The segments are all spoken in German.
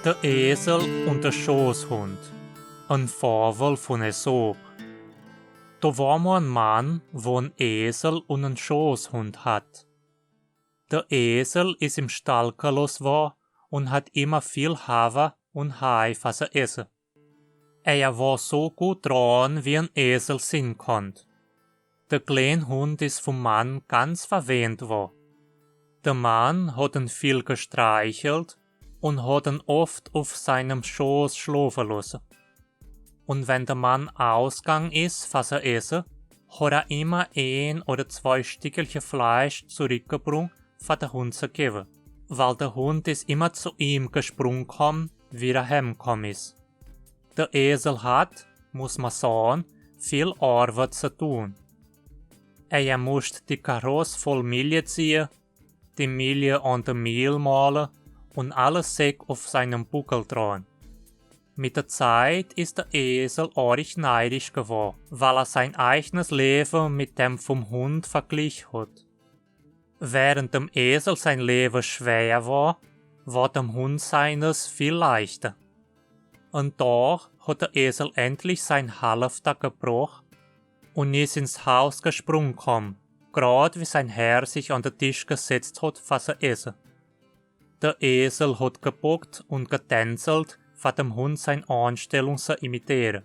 Der Esel und der Schoßhund. Ein Vorfall von Aesop. Da war mal ein Mann, wo ein Esel und einen Schoßhund hat. Der Esel ist im Stall los war und hat immer viel Hafer und Hai essen. Er war so gut dran, wie ein Esel sein konnte. Der kleine Hund ist vom Mann ganz verwöhnt war. Der Mann hat ihn viel gestreichelt und hat ihn oft auf seinem Schoß schlafen lassen. Und wenn der Mann ausgegangen ist, was er essen, hat er immer 1 oder 2 Stückchen Fleisch zurückgebracht, für den Hund zu geben. Weil der Hund ist immer zu ihm gesprungen kam, wie er heimgekommen ist. Der Esel hat, muss man sagen, viel Arbeit zu tun. Er musste die Karosse voll Milch ziehen, die Milch an der Mehl mahlen und alles Säck auf seinem Buckel tragen. Mit der Zeit ist der Esel arg neidisch geworden, weil er sein eigenes Leben mit dem vom Hund verglichen hat. Während dem Esel sein Leben schwer war, war dem Hund seines viel leichter. Und da hat der Esel endlich sein Halfter gebracht und ist ins Haus gesprungen gekommen, grad wie sein Herr sich an den Tisch gesetzt hat, was er essen. Der Esel hat gebockt und getänzelt, für dem Hund seine Anstellung zu imitieren.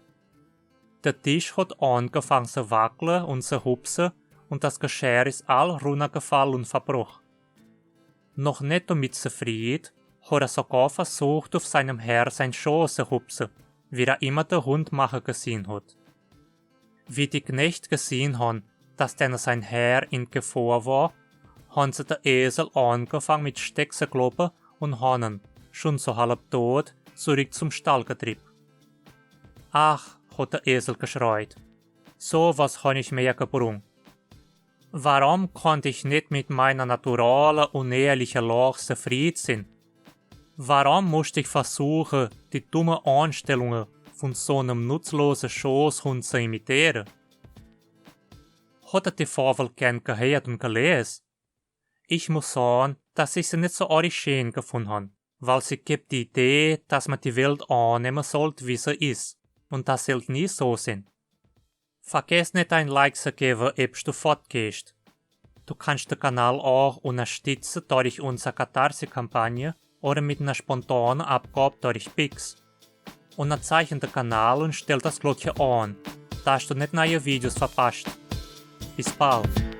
Der Tisch hat angefangen zu wackeln und zu hupsen und das Geschirr ist all runtergefallen und verbrochen. Noch nicht damit zufrieden, hat er sogar versucht, auf seinem Herr sein Schoß zu hupsen, wie er immer der Hund machen gesehen hat. Wie die Knechte gesehen haben, dass denn sein Herr in Gefahr war, haben sie der Esel angefangen mit Steck zu kloppen und haben ihn, schon so halb tot, zurück zum Stall getrieben. Ach, hat der Esel geschreit, so was han ich mir gebrungen. Warum konnte ich nicht mit meiner naturalen und ehrlichen Lage zufrieden sein? Warum musste ich versuchen, die dummen Anstellungen von so einem nutzlosen Schoßhund zu imitieren? Hat er die Vorfall gern gehört und gelesen? Ich muss sagen, dass ich sie nicht so arg schön gefunden habe, weil sie gibt die Idee, dass man die Welt annehmen sollte, wie sie ist, und das soll nie so sein. Vergiss nicht ein Like zu geben, ob du fortgehst. Du kannst den Kanal auch unterstützen durch unsere Katharsis-Kampagne oder mit einer spontanen Abgabe durch Pix. Unterzeichne den Kanal und stell das Glöckchen an, dass du nicht neue Videos verpasst. Bis bald!